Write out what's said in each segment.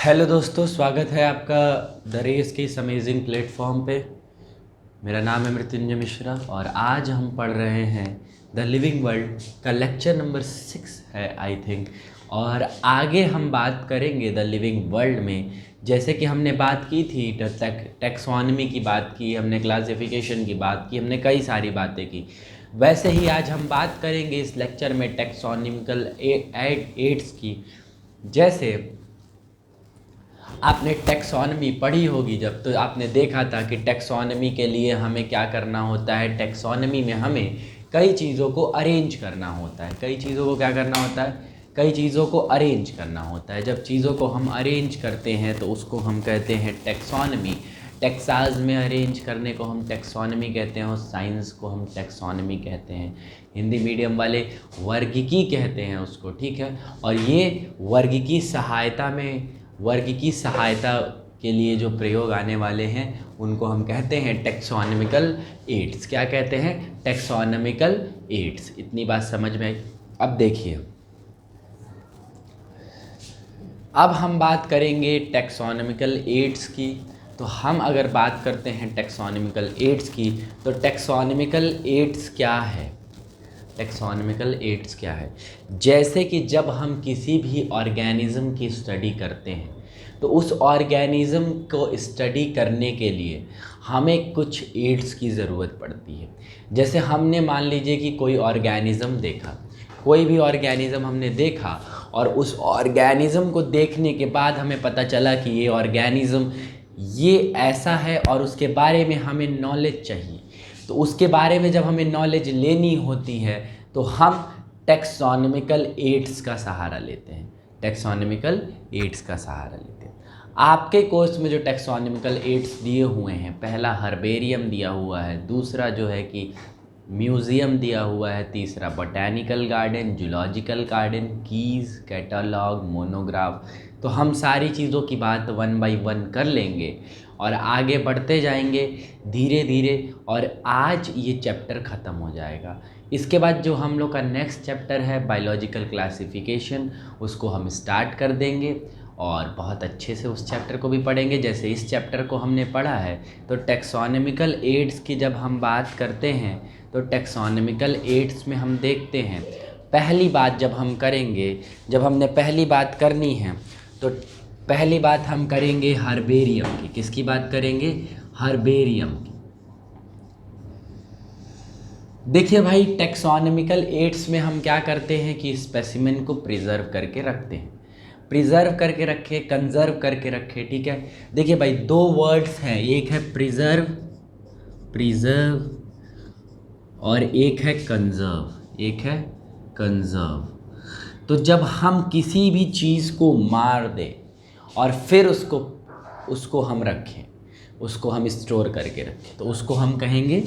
Hello दोस्तों, स्वागत है आपका द रेस के इस अमेजिंग प्लेटफॉर्म पे। मेरा नाम है मृत्युंजय मिश्रा और आज हम पढ़ रहे हैं द लिविंग वर्ल्ड का लेक्चर नंबर 6 है आई थिंक। और आगे हम बात करेंगे द लिविंग वर्ल्ड में, जैसे कि हमने बात की थी टैक्सोनॉमी की बात की, हमने क्लासिफिकेशन की बात की, हमने कई सारी बातें की। वैसे ही आज हम बात करेंगे इस लेक्चर में टैक्सोनॉमिकल एड्स की। जैसे आपने टैक्सोनॉमी पढ़ी होगी जब, तो आपने देखा था कि टैक्सोनॉमी के लिए हमें क्या करना होता है। टैक्सोनॉमी में हमें कई चीज़ों को अरेंज करना होता है। कई चीज़ों को क्या करना होता है? कई चीज़ों को अरेंज करना होता है। जब चीज़ों को हम अरेंज करते हैं तो उसको हम कहते हैं टैक्सोनॉमी। टेक्सास में अरेंज करने को हम टैक्सोनॉमी कहते हैं और साइंस को हम टैक्सोनॉमी कहते हैं। हिंदी मीडियम वाले वर्गीकी कहते हैं उसको, ठीक है। और ये वर्गीकी सहायता के लिए जो प्रयोग आने वाले हैं उनको हम कहते हैं टैक्सोनॉमिकल एड्स। क्या कहते हैं? Taxonomical aids. इतनी बात समझ में आई? अब देखिए, अब हम बात करेंगे टैक्सोनॉमिकल एड्स की। तो हम अगर बात करते हैं टैक्सोनॉमिकल एड्स की, तो टैक्सोनॉमिकल एड्स क्या है? टैक्सोनॉमिकल एड्स क्या है? जैसे कि जब हम किसी भी ऑर्गेनिज्म की स्टडी करते हैं तो उस ऑर्गेनिज्म को स्टडी करने के लिए हमें कुछ एड्स की ज़रूरत पड़ती है। जैसे हमने मान लीजिए कि कोई ऑर्गेनिज्म देखा, कोई भी ऑर्गेनिज्म हमने देखा और उस ऑर्गेनिज्म को देखने के बाद हमें पता चला कि ये ऑर्गेनिज्म ये ऐसा है और उसके बारे में हमें नॉलेज चाहिए। तो उसके बारे में जब हमें नॉलेज लेनी होती है तो हम टैक्सोनॉमिकल एड्स का सहारा लेते हैं। टैक्सोनॉमिकल एड्स का सहारा लेते हैं। आपके कोर्स में जो टैक्सोनॉमिकल एड्स दिए हुए हैं, पहला हर्बेरियम दिया हुआ है, दूसरा जो है कि म्यूज़ियम दिया हुआ है, तीसरा botanical garden, zoological garden, keys, catalogue, monograph. तो हम सारी चीज़ों की बात 1 बाय 1 कर लेंगे और आगे बढ़ते जाएंगे धीरे धीरे। और आज ये चैप्टर ख़त्म हो जाएगा। इसके बाद जो हम लोग का नेक्स्ट चैप्टर है बायोलॉजिकल क्लासिफिकेशन, उसको हम स्टार्ट कर देंगे और बहुत अच्छे से उस चैप्टर को भी पढ़ेंगे जैसे इस चैप्टर को हमने पढ़ा है। तो टैक्सोनॉमिकल एड्स की जब हम बात करते हैं तो टैक्सोनॉमिकल एड्स में हम देखते हैं, पहली बात जब हम करेंगे, जब हमने पहली बात करनी है तो पहली बात हम करेंगे हर्बेरियम की। किसकी बात करेंगे? हर्बेरियम की। देखिए भाई, टैक्सोनॉमिकल एड्स में हम क्या करते हैं कि स्पेसिमेन को प्रिजर्व करके रखते हैं। प्रिजर्व करके रखे, कंजर्व करके रखे, ठीक है। देखिए भाई, दो वर्ड्स हैं, एक है प्रिजर्व, प्रिजर्व, और एक है कंजर्व, एक है कंजर्व। तो जब हम किसी भी चीज़ को मार दें और फिर उसको हम रखें, उसको हम स्टोर करके रखें, तो उसको हम कहेंगे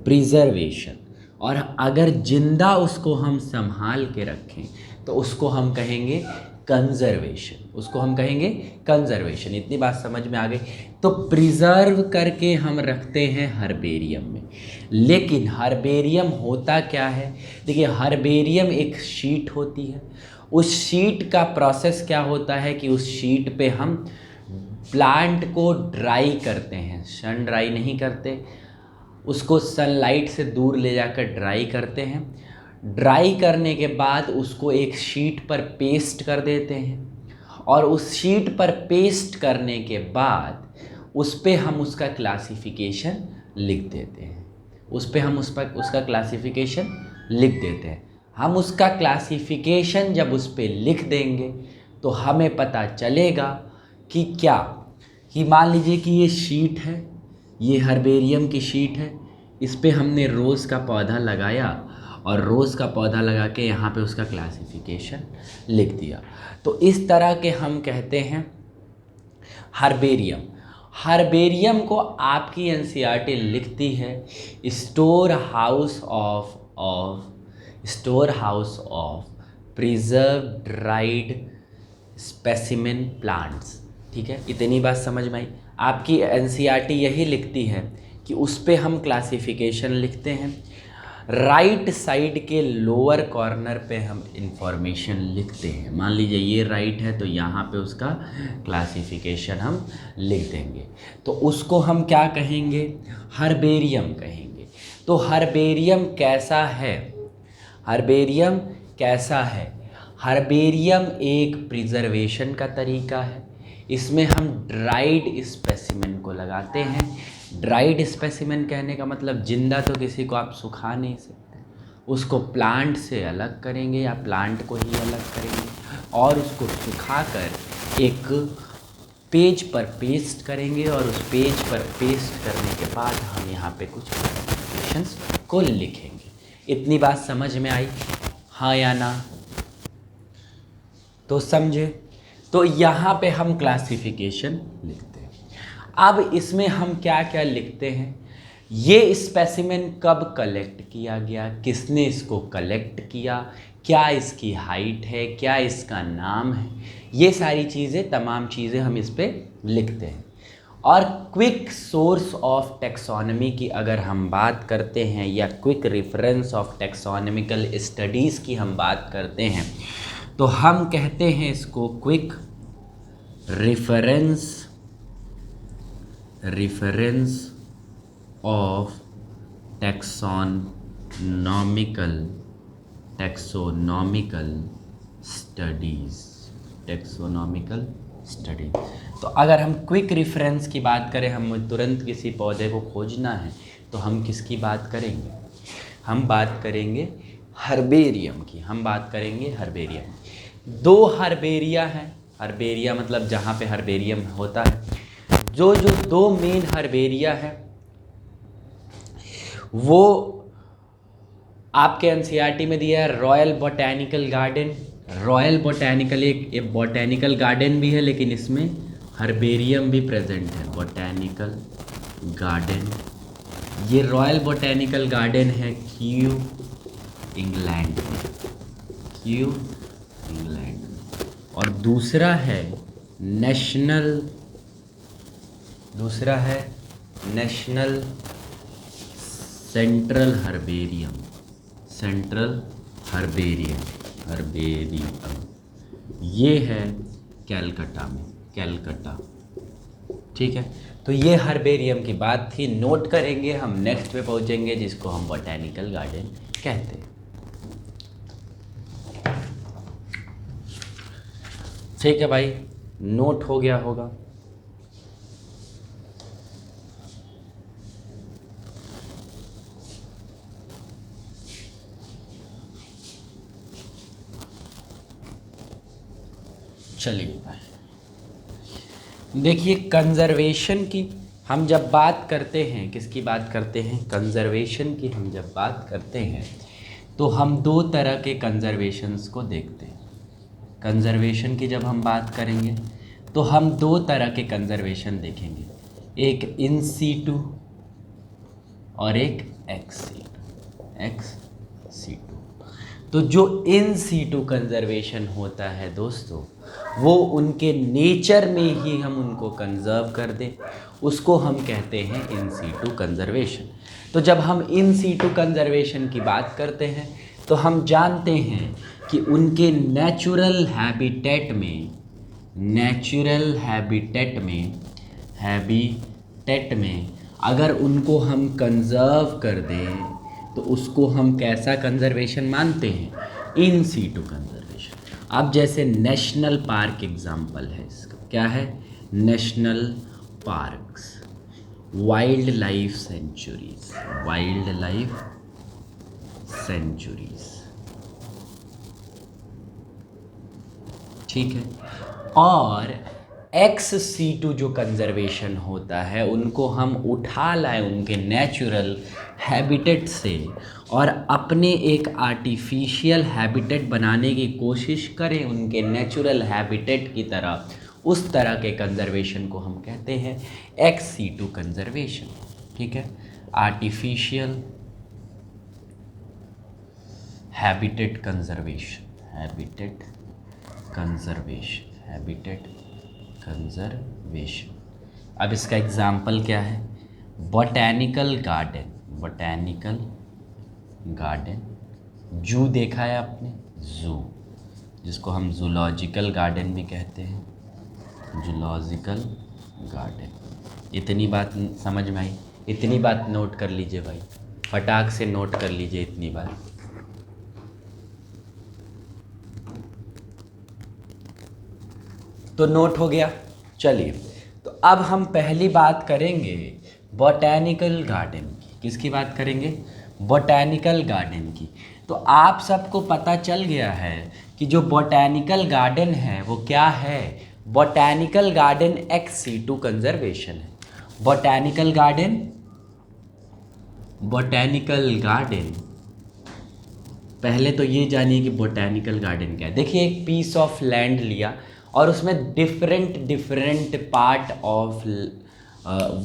प्रिजर्वेशन। और अगर जिंदा उसको हम संभाल के रखें तो उसको हम कहेंगे कंजर्वेशन, उसको हम कहेंगे कंजर्वेशन। इतनी बात समझ में आ गई? तो प्रिजर्व करके हम रखते हैं हर्बेरियम में। लेकिन हर्बेरियम होता क्या है? देखिए, हर्बेरियम एक शीट होती है। उस शीट का प्रोसेस क्या होता है कि उस शीट पे हम प्लांट को ड्राई करते हैं। सन ड्राई नहीं करते, उसको सनलाइट से दूर ले जाकर ड्राई करते हैं। ड्राई करने के बाद उसको एक शीट पर पेस्ट कर देते हैं और उस शीट पर पेस्ट करने के बाद उस पे हम उसका क्लासिफिकेशन लिख देते हैं। उस पे हम उसका क्लासिफिकेशन लिख देते हैं। हम उसका क्लासिफिकेशन जब उस पे लिख देंगे तो हमें पता चलेगा कि क्या, कि मान लीजिए कि ये शीट है, ये हर्बेरियम की शीट है, इस पे हमने रोज़ का पौधा लगाया और रोज़ का पौधा लगा के यहाँ पे उसका क्लासिफिकेशन लिख दिया। तो इस तरह के हम कहते हैं हर्बेरियम। हर्बेरियम को आपकी एनसीईआरटी लिखती है store house of preserve dried specimen plants. ठीक है, इतनी बात समझ में आई? आपकी एनसीईआरटी यही लिखती है कि उस पे हम क्लासिफिकेशन लिखते हैं। राइट साइड के लोअर कॉर्नर पे हम इंफॉर्मेशन लिखते हैं। मान लीजिए ये राइट है तो यहाँ पे उसका क्लासिफिकेशन हम लिख देंगे, तो उसको हम क्या कहेंगे, हर्बेरियम कहेंगे। तो हर्बेरियम कैसा है, हर्बेरियम कैसा है, हर्बेरियम एक प्रिजर्वेशन का तरीका है। इसमें हम ड्राइड स्पेसिमेन को लगाते हैं। ड्राइड स्पेसिमेन कहने का मतलब जिंदा तो किसी को आप सुखा नहीं सकते, उसको प्लांट से अलग करेंगे या प्लांट को ही अलग करेंगे और उसको सुखाकर एक पेज पर पेस्ट करेंगे और उस पेज पर पेस्ट करने के बाद हम यहाँ पे कुछ क्लासिफिकेशंस को लिखेंगे। इतनी बात समझ में आई, हाँ या ना? तो समझे? तो यहाँ पे हम क्लासिफिकेशन लिखते हैं। अब इसमें हम क्या क्या लिखते हैं, ये स्पेसिमेन कब कलेक्ट किया गया, किसने इसको कलेक्ट किया, क्या इसकी हाइट है, क्या इसका नाम है, ये सारी चीज़ें, तमाम चीज़ें हम इस पे लिखते हैं। और क्विक सोर्स ऑफ टैक्सोनॉमी की अगर हम बात करते हैं या quick reference of taxonomical studies की हम बात करते हैं तो हम कहते हैं इसको quick reference of taxonomical studies. तो अगर हम क्विक रेफरेंस की बात करें, हमें तुरंत किसी पौधे को खोजना है तो हम किसकी बात करेंगे, हम बात करेंगे हर्बेरियम की, हम बात करेंगे हर्बेरियम। दो हर्बेरिया हैं, हर्बेरिया मतलब जहाँ पे हर्बेरियम होता है, जो दो मेन हर्बेरिया है वो आपके एनसीईआरटी में दिया है। Royal botanical garden, royal botanical एक बोटैनिकल गार्डन भी है लेकिन इसमें हर्बेरियम भी प्रेजेंट है, बोटैनिकल गार्डन। ये रॉयल बोटैनिकल गार्डन है क्यू इंग्लैंड में, क्यू इंग्लैंड में। और दूसरा है नेशनल सेंट्रल हर्बेरियम, ये है कैलकटा में, कैलकटा। ठीक है, तो ये हर्बेरियम की बात थी, नोट करेंगे। हम नेक्स्ट पे पहुंचेंगे जिसको हम बोटैनिकल गार्डन कहते हैं। ठीक है भाई, नोट हो गया होगा। चलिए भाई, देखिए कंजर्वेशन की हम जब बात करते हैं, किसकी बात करते हैं, कंजर्वेशन की हम जब बात करते हैं तो हम दो तरह के कंजर्वेशंस को देखते हैं। कंजर्वेशन की जब हम बात करेंगे तो हम दो तरह के कंजर्वेशन देखेंगे, एक इन सीटू और एक एक्स सीटू। तो जो इन सीटू कंजर्वेशन होता है दोस्तों, वो उनके नेचर में ही हम उनको कंजर्व कर दें, उसको हम कहते हैं इन सीटू कंजर्वेशन। तो जब हम इन सीटू कंजर्वेशन की बात करते हैं तो हम जानते हैं कि उनके नेचुरल हैबिटेट में अगर उनको हम कंजर्व कर दें तो उसको हम कैसा कंजर्वेशन मानते हैं, इन सीटू कंजर्वेशन। अब जैसे नेशनल पार्क एग्जाम्पल है इसका, क्या है, national parks, wild life sanctuaries. ठीक है, और एक्स सीटू जो कंजर्वेशन होता है उनको हम उठा लाएं उनके नेचुरल हैबिटेट से और अपने एक आर्टिफिशियल हैबिटेट बनाने की कोशिश करें उनके नेचुरल हैबिटेट की तरह, उस तरह के कंजर्वेशन को हम कहते हैं एक्स सीटू कंजर्वेशन। ठीक है, आर्टिफिशियल हैबिटेट कंजर्वेशन। अब इसका एग्जाम्पल क्या है, बोटैनिकल गार्डन। जू देखा है आपने, जू, जिसको हम जूलॉजिकल गार्डन भी कहते हैं, जूलॉजिकल गार्डन। इतनी बात समझ में आई? इतनी बात नोट कर लीजिए भाई, फटाक से नोट कर लीजिए इतनी बात। तो नोट हो गया। चलिए, तो अब हम पहली बात करेंगे बॉटेनिकल गार्डन की। किसकी बात करेंगे? बॉटेनिकल गार्डन की। तो आप सबको पता चल गया है कि जो बॉटेनिकल गार्डन है वो क्या है? Botanical garden ex situ conservation है। बॉटेनिकल गार्डन, बॉटेनिकल गार्डन, पहले तो ये जानिए कि बॉटेनिकल गार्डन क्या है। देखिए, एक पीस ऑफ लैंड लिया और उसमें डिफरेंट पार्ट ऑफ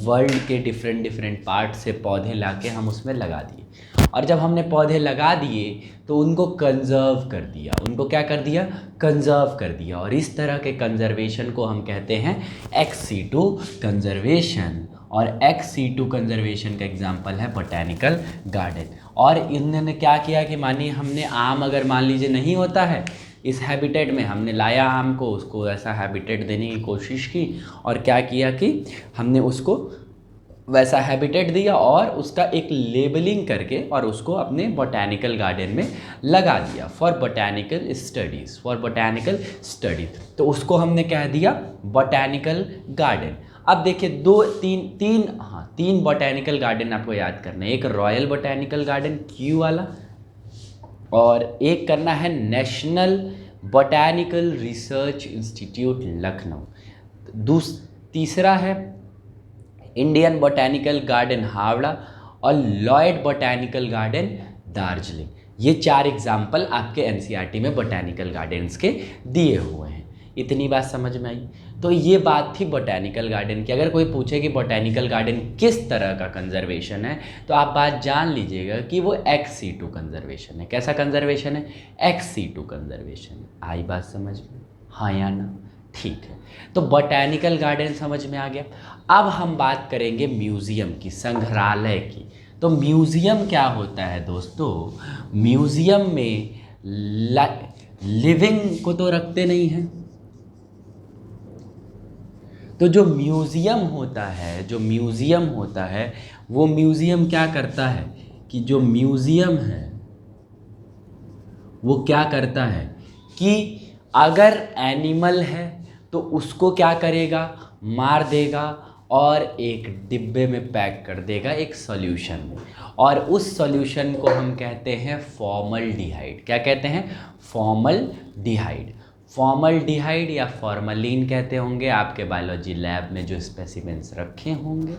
वर्ल्ड के डिफरेंट पार्ट से पौधे लाके हम उसमें लगा दिए, और जब हमने पौधे लगा दिए तो उनको कंजर्व कर दिया। उनको क्या कर दिया? कंजर्व कर दिया। और इस तरह के कंजर्वेशन को हम कहते हैं ex situ कंजर्वेशन। और ex situ कंजर्वेशन का एग्जांपल है बॉटेनिकल गार्डन। और इन्होंने क्या किया कि मानिए हमने आम, अगर मान लीजिए नहीं होता है इस हैबिटेट में, हमने लाया आम को, उसको ऐसा हैबिटेट देने की कोशिश की, और क्या किया कि हमने उसको वैसा हैबिटेट दिया और उसका एक लेबलिंग करके और उसको अपने बॉटेनिकल गार्डन में लगा दिया for botanical studies, for botanical studies. तो उसको हमने कह दिया बॉटेनिकल गार्डन। अब देखिए तीन बॉटेनिकल गार्डन आपको याद करना है। एक रॉयल बॉटेनिकल गार्डन क्यू वाला, और एक करना है national botanical research institute Lucknow. तीसरा है इंडियन बॉटेनिकल गार्डन हावड़ा, और लॉयड बॉटेनिकल गार्डन दार्जिलिंग। ये 4 एग्जाम्पल आपके एनसीईआरटी में बॉटेनिकल गार्डन्स के दिए हुए हैं। इतनी बात समझ में आई? तो ये बात थी बॉटेनिकल गार्डन की। अगर कोई पूछे कि बॉटेनिकल गार्डन किस तरह का कंजर्वेशन है, तो आप बात जान लीजिएगा कि वो ex situ कंजर्वेशन है। कैसा कंजर्वेशन है? ex situ conservation. आई बात समझ में? हाँ या ना? ठीक है, तो बॉटेनिकल गार्डन समझ में आ गया। अब हम बात करेंगे म्यूज़ियम की, संग्रहालय की। तो म्यूज़ियम क्या होता है दोस्तों? म्यूज़ियम में लिविंग को तो रखते नहीं हैं। तो जो म्यूज़ियम होता है वो म्यूज़ियम क्या करता है कि जो म्यूज़ियम है वो क्या करता है कि अगर एनिमल है तो उसको क्या करेगा? मार देगा और एक डिब्बे में पैक कर देगा एक सॉल्यूशन में, और उस सॉल्यूशन को हम कहते हैं फॉर्मल्डिहाइड। क्या कहते हैं? फॉर्मल्डिहाइड। फॉर्मल्डिहाइड या फॉर्मलिन कहते होंगे। आपके बायोलॉजी लैब में जो स्पेसिमेंस रखे होंगे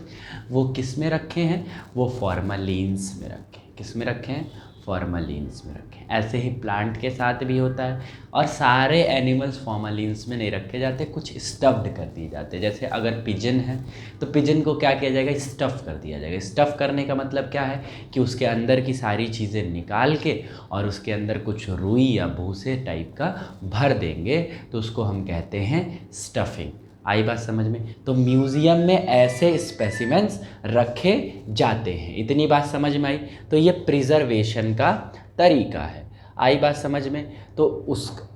वो किस में रखे हैं? वो फॉर्मलिन्स में रखे हैं। किस में रखे हैं? फॉर्मलिन्स में रखें। ऐसे ही प्लांट के साथ भी होता है, और सारे एनिमल्स फॉर्मलिन्स में नहीं रखे जाते, कुछ स्टफ्ड कर दिए जाते हैं। जैसे अगर पिजन है तो पिजन को क्या किया जाएगा? स्टफ़ कर दिया जाएगा। स्टफ़ करने का मतलब क्या है कि उसके अंदर की सारी चीज़ें निकाल के और उसके अंदर कुछ रुई या भूसे टाइप का भर देंगे, तो उसको हम कहते हैं स्टफिंग। आई बात समझ में? तो म्यूज़ियम में ऐसे स्पेसिमेंस रखे जाते हैं। इतनी बात समझ में आई? तो ये प्रिजर्वेशन का तरीका है। आई बात समझ में? तो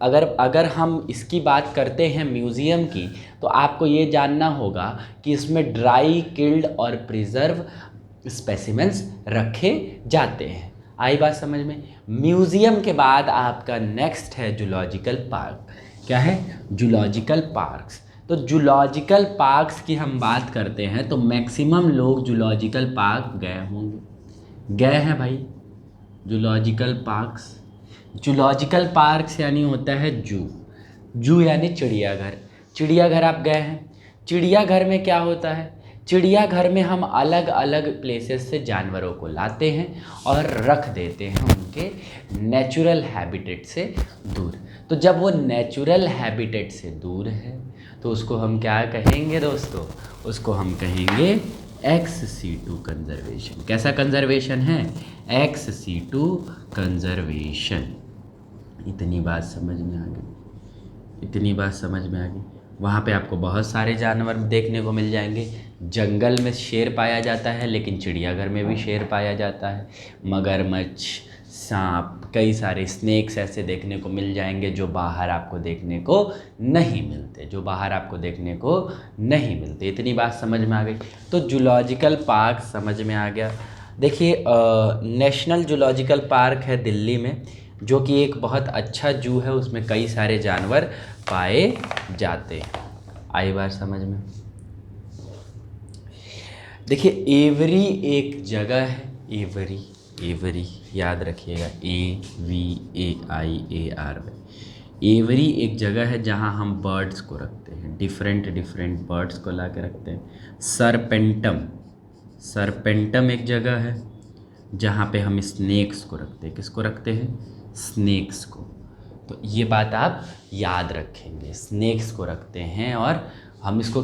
अगर हम इसकी बात करते हैं म्यूज़ियम की, तो आपको ये जानना होगा कि इसमें ड्राई, किल्ड और प्रिजर्व स्पेसिमेंस रखे जाते हैं। आई बात समझ में? म्यूज़ियम के बाद आपका नेक्स्ट है जूलॉजिकल पार्क। क्या है? Zoological parks. तो जूलॉजिकल पार्क्स की हम बात करते हैं तो मैक्सिमम लोग जूलॉजिकल पार्क गए होंगे। गए हैं भाई जूलॉजिकल पार्क्स? जूलॉजिकल पार्क्स यानी होता है जू यानी चिड़ियाघर। चिड़ियाघर आप गए हैं? चिड़ियाघर में क्या होता है? चिड़ियाघर में हम अलग अलग प्लेसेस से जानवरों को लाते हैं और रख देते हैं उनके नेचुरल हैबिटेट से दूर। तो जब वो नेचुरल हैबिटेट से दूर है तो उसको हम क्या कहेंगे दोस्तों? उसको हम कहेंगे ex situ कंजर्वेशन। कैसा कंजर्वेशन है? ex situ conservation. इतनी बात समझ में आ गई? इतनी बात समझ में आ गई? वहाँ पे आपको बहुत सारे जानवर देखने को मिल जाएंगे। जंगल में शेर पाया जाता है, लेकिन चिड़ियाघर में भी शेर पाया जाता है। मगरमच्छ, सांप, कई सारे स्नेक्स ऐसे देखने को मिल जाएंगे जो बाहर आपको देखने को नहीं मिलते, इतनी बात समझ में आ गई। तो जूलॉजिकल पार्क समझ में आ गया। देखिए नेशनल जूलॉजिकल पार्क है दिल्ली में, जो कि एक बहुत अच्छा जू है, उसमें कई सारे जानवर पाए जाते हैं। आई बात समझ में। देखिए एवरी एक जगह है, एवरी याद रखिएगा, AVAIAR। एवरी एक जगह है जहाँ हम बर्ड्स को रखते हैं, डिफरेंट बर्ड्स को ला के रखते हैं। सरपेंटम एक जगह है जहाँ पे हम स्नेक्स को रखते हैं। किसको रखते हैं? स्नेक्स को। तो ये बात आप याद रखेंगे, स्नेक्स को रखते हैं, और हम इसको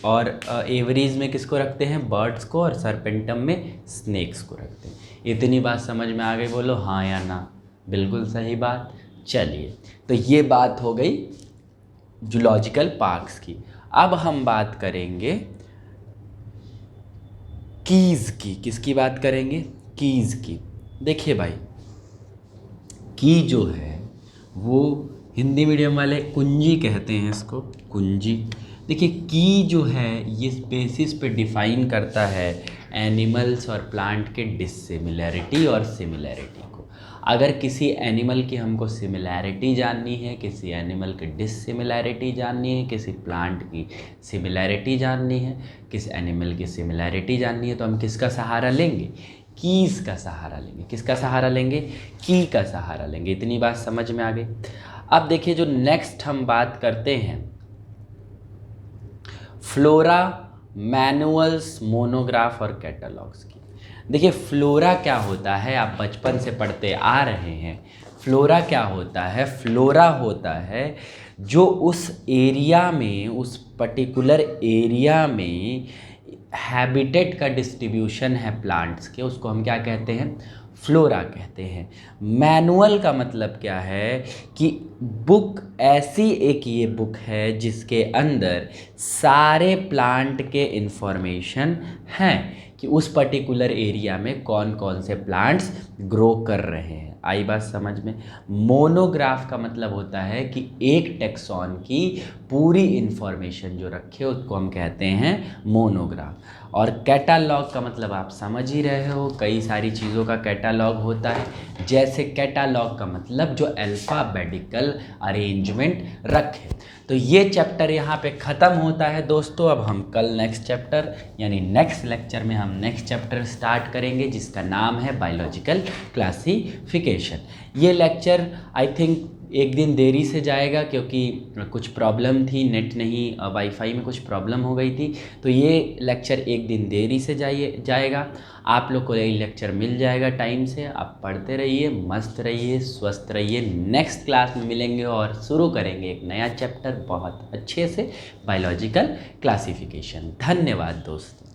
और एवरीज में किसको रखते हैं? बर्ड्स को, और सरपेंटम में स्नेक्स को रखते हैं। इतनी बात समझ में आ गई? बोलो हाँ या ना। बिल्कुल सही बात। चलिए, तो ये बात हो गई जूलॉजिकल पार्क्स की। अब हम बात करेंगे कीज़ की। किसकी बात करेंगे? कीज़ की। देखिए भाई, की जो है वो हिंदी मीडियम वाले कुंजी कहते हैं इसको, कुंजी। देखिए की जो है ये बेसिस पे डिफ़ाइन करता है एनिमल्स और प्लांट के डिसिमिलैरिटी और सिमिलैरिटी को। अगर किसी एनिमल की हमको सिमिलैरिटी जाननी है, किसी एनिमल की डिसिमिलैरिटी जाननी है, किसी प्लांट की सिमिलैरिटी जाननी है, किस एनिमल की सिमिलैरिटी जाननी है, तो हम किसका सहारा लेंगे? कीज़ का सहारा लेंगे। किसका सहारा लेंगे? की का सहारा लेंगे। इतनी बात समझ में आ गई। अब देखिए जो नेक्स्ट हम बात करते हैं फ्लोरा, मैनुअल्स, मोनोग्राफ और कैटलॉग्स की। देखिए फ्लोरा क्या होता है, आप बचपन से पढ़ते आ रहे हैं। फ्लोरा क्या होता है? फ्लोरा होता है जो उस एरिया में, उस पर्टिकुलर एरिया में हैबिटेट का डिस्ट्रीब्यूशन है प्लांट्स के, उसको हम क्या कहते हैं? फ्लोरा कहते हैं। मैनुअल का मतलब क्या है कि बुक, ऐसी एक ये बुक है जिसके अंदर सारे प्लांट के इंफॉर्मेशन हैं कि उस पर्टिकुलर एरिया में कौन कौन से प्लांट्स ग्रो कर रहे हैं। आई बात समझ में? मोनोग्राफ का मतलब होता है कि एक टेक्सॉन की पूरी इंफॉर्मेशन जो रखे उसको हम कहते हैं मोनोग्राफ। और कैटालॉग का मतलब आप समझ ही रहे हो, कई सारी चीज़ों का कैटालॉग होता है। जैसे कैटालॉग का मतलब जो अल्फ़ाबेटिकल अरेंजमेंट रखे। तो ये चैप्टर यहाँ पे ख़त्म होता है दोस्तों। अब हम कल नेक्स्ट चैप्टर यानी नेक्स्ट लेक्चर में हम नेक्स्ट चैप्टर स्टार्ट करेंगे जिसका नाम है बायोलॉजिकल क्लासिफिकेशन। ये लेक्चर आई थिंक एक दिन देरी से जाएगा क्योंकि कुछ प्रॉब्लम थी, नेट नहीं, वाईफाई में कुछ प्रॉब्लम हो गई थी, तो ये लेक्चर एक दिन देरी से जाएगा। आप लोग को ये लेक्चर मिल जाएगा टाइम से। आप पढ़ते रहिए, मस्त रहिए, स्वस्थ रहिए। नेक्स्ट क्लास में मिलेंगे और शुरू करेंगे एक नया चैप्टर बहुत अच्छे से, बायोलॉजिकल क्लासिफिकेशन। धन्यवाद दोस्तों।